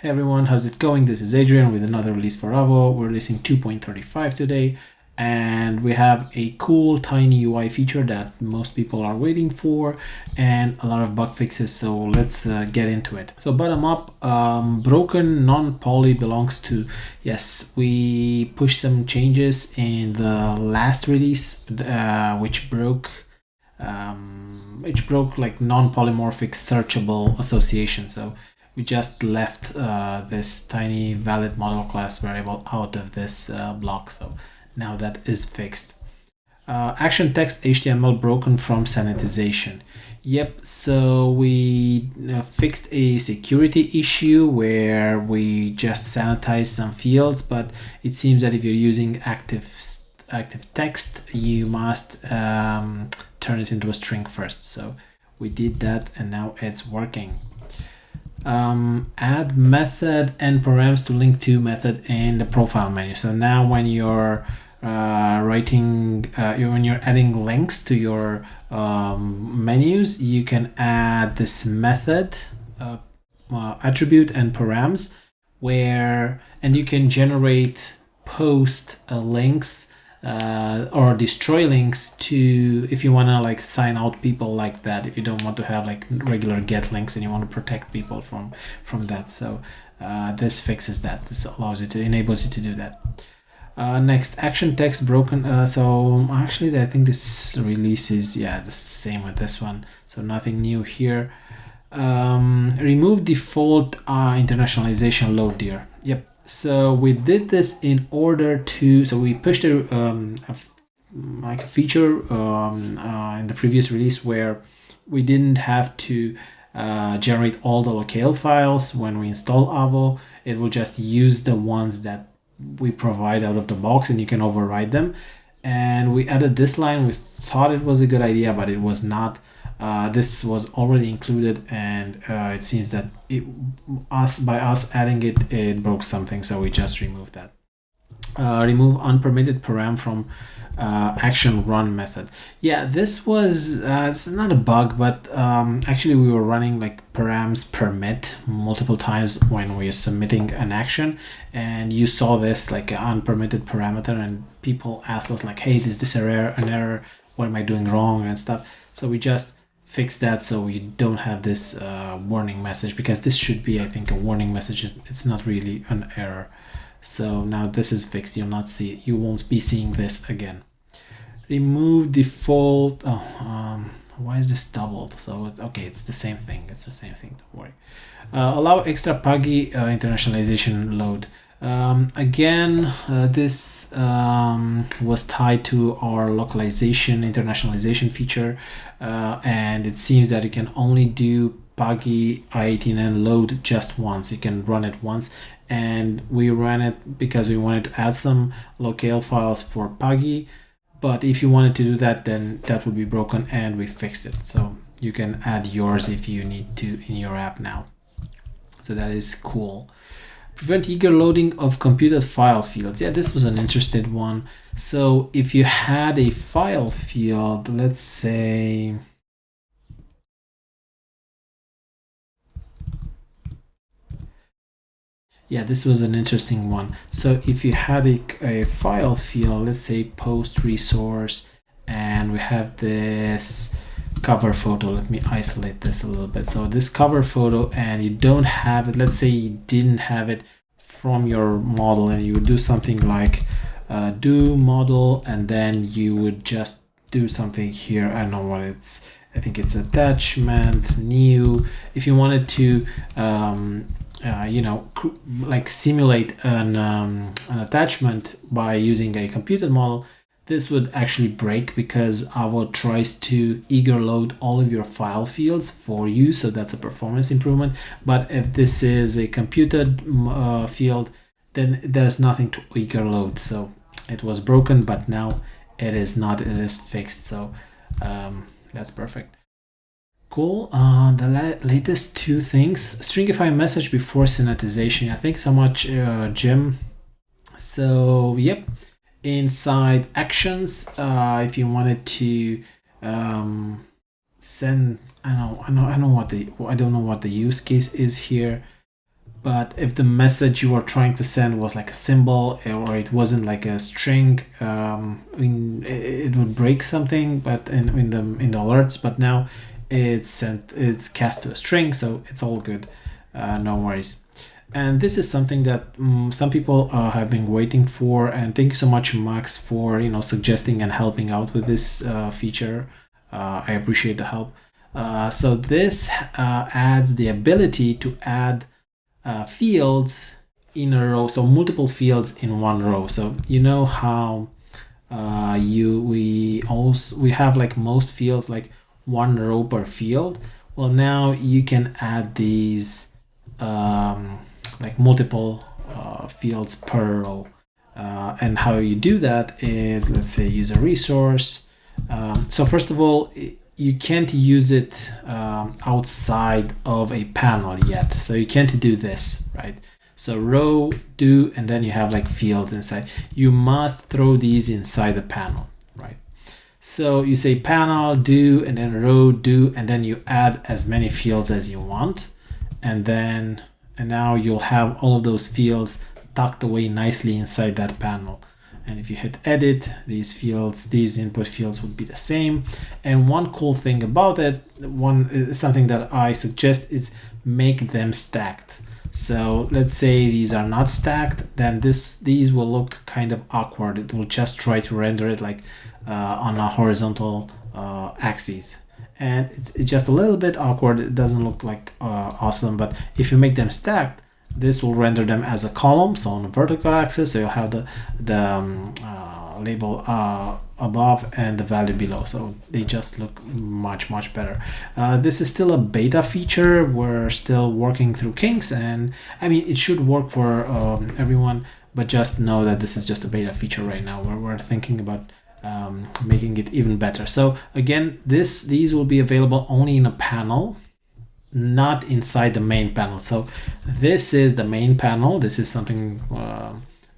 Hey everyone, how's it going? This is Adrian with another release for Avo. We're releasing 2.35 today, and we have a cool tiny UI feature that most people are waiting for and a lot of bug fixes, so let's get into it. So bottom up, broken non-poly belongs to, yes, we pushed some changes in the last release which broke like non-polymorphic searchable association. So we just left this tiny valid model class variable out of this block. So now that is fixed. Action text HTML broken from sanitization. Yep, so we fixed a security issue where we just sanitized some fields, but it seems that if you're using active text, you must turn it into a string first. So we did that and now it's working. Add method and params to link to method in the profile menu. So now when you're when you're adding links to your menus, you can add this method attribute and params and you can generate post links or destroy links to, if you want to like sign out people like that, if you don't want to have like regular get links and you want to protect people from that. So this fixes that. This enables you to do that. Next, action text broken. So actually I think this release is the same with this one, so nothing new here. Remove default internationalization load there. Yep. So we did this in order to, so we pushed a feature in the previous release where we didn't have to generate all the locale files when we install Avo. It will just use the ones that we provide out of the box and you can override them. And we added this line. We thought it was a good idea, but it was not. This was already included, and it seems that by us adding it, it broke something, so we just removed that. Remove unpermitted param from action run method. Yeah, this was it's not a bug, but actually we were running like params permit multiple times when we are submitting an action, and you saw this like an unpermitted parameter, and people asked us like, hey, is this an error? What am I doing wrong and stuff? So we just fix that so we don't have this warning message, because this should be, I think, a warning message. It's not really an error. So now this is fixed. You won't be seeing this again. Remove default. Why is this doubled? So it's the same thing. It's the same thing. Don't worry. Allow extra pagy internationalization load. Again, this was tied to our localization internationalization feature, and it seems that you can only do pagy i18n load just once. You can run it once, and we ran it because we wanted to add some locale files for pagy, but if you wanted to do that, then that would be broken, and we fixed it. So you can add yours if you need to in your app now. So that is cool. Prevent eager loading of computed file fields. Yeah, this was an interesting one. So if you had a file field, let's say, yeah, this was an interesting one. So if you had a file field, let's say post resource, and we have this cover photo. Let me isolate this a little bit. So this cover photo, and you don't have it, let's say you didn't have it from your model, and you would do something like do model, and then you would just do something here. I don't know what it's, I think it's attachment new. If you wanted to like simulate an attachment by using a computed model, this would actually break because Avo tries to eager load all of your file fields for you, so that's a performance improvement. But if this is a computed field, then there's nothing to eager load. So it was broken, but now it is not, it is fixed. So that's perfect. Cool. The latest two things: Stringify message before sanitization. I think so much, Jim. So yep. Inside actions, if you wanted to send, I don't know what the use case is here, But if the message you were trying to send was like a symbol or it wasn't like a string, it would break something. But in the alerts, but now it's cast to a string, so it's all good. No worries. And this is something that some people have been waiting for. And thank you so much, Max, for suggesting and helping out with this feature. I appreciate the help. So this adds the ability to add fields in a row, so multiple fields in one row. So you know how we have like most fields like one row per field. Well, now you can add these like multiple fields per row, and how you do that is, let's say, use a resource. So first of all, you can't use it outside of a panel yet, so you can't do this, right? So row, do, and then you have like fields inside. You must throw these inside the panel, right? So you say panel, do, and then row, do, and then you add as many fields as you want, and now you'll have all of those fields tucked away nicely inside that panel. And if you hit edit, these input fields would be the same. And one cool thing about it, something that I suggest is make them stacked. So let's say these are not stacked, then these will look kind of awkward. It will just try to render it like on a horizontal axis. And it's just a little bit awkward. It doesn't look like awesome, but if you make them stacked, this will render them as a column, so on a vertical axis. So you'll have the label above and the value below, so they just look much better. This is still a beta feature. We're still working through kinks, and I mean it should work for everyone, but just know that this is just a beta feature right now. We're thinking about making it even better. So again, these will be available only in a panel, not inside the main panel. So this is the main panel. This is something,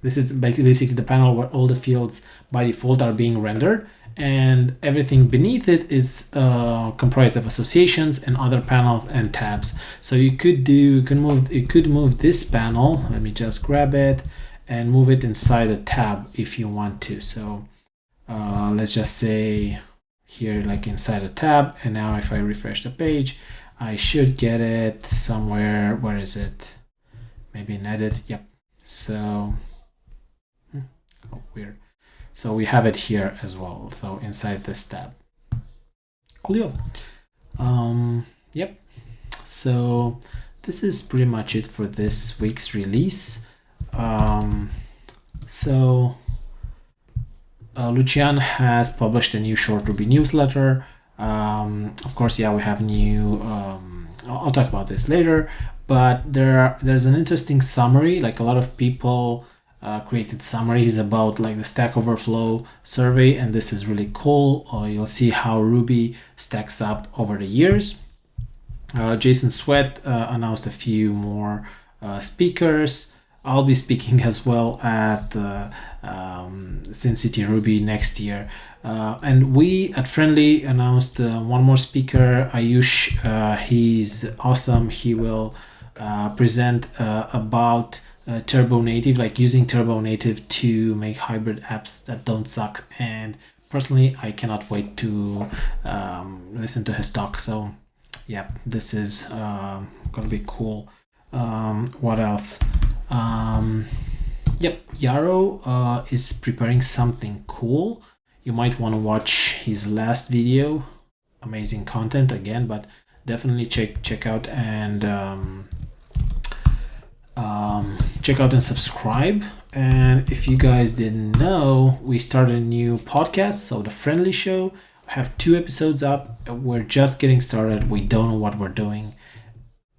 this is basically the panel where all the fields by default are being rendered, and everything beneath it is comprised of associations and other panels and tabs. So you could move this panel. Let me just grab it and move it inside a tab if you want to. So let's just say here, like inside a tab. And now if I refresh the page, I should get it somewhere. Where is it? Maybe in edit. Yep. So, oh, weird. So we have it here as well. So inside this tab. Coolio. Yep. So this is pretty much it for this week's release. Lucian has published a new short Ruby newsletter. Of course, yeah, we have new, I'll talk about this later, but there's an interesting summary. Like a lot of people created summaries about like the Stack Overflow survey, and this is really cool. You'll see how Ruby stacks up over the years. Jason Sweat announced a few more speakers. I'll be speaking as well at Sin City Ruby next year. And we at Friendly announced one more speaker, Ayush. He's awesome. He will present about Turbo Native, like using Turbo Native to make hybrid apps that don't suck. And personally, I cannot wait to listen to his talk. So yeah, this is gonna be cool. What else? Yep, Yaro is preparing something cool. You might want to watch his last video. Amazing content again, but definitely check out and subscribe. And if you guys didn't know, we started a new podcast, so the Friendly Show. I have 2 episodes up. We're just getting started. We don't know what we're doing.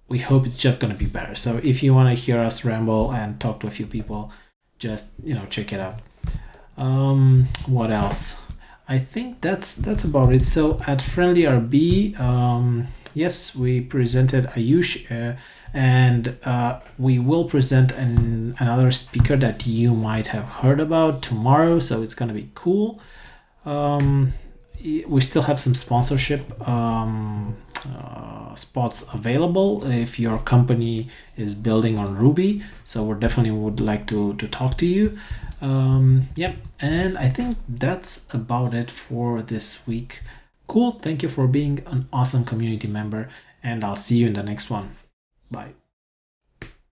We hope it's just going to be better. So if you want to hear us ramble and talk to a few people, just check it out. What else? I think that's about it. So at Friendly RB, yes, we presented Ayush, and we will present another speaker that you might have heard about tomorrow. So it's going to be cool. We still have some sponsorship spots available if your company is building on Ruby. So we definitely would like to talk to you. Yeah, and I think that's about it for this week. Cool. Thank you for being an awesome community member, and I'll see you in the next one. Bye.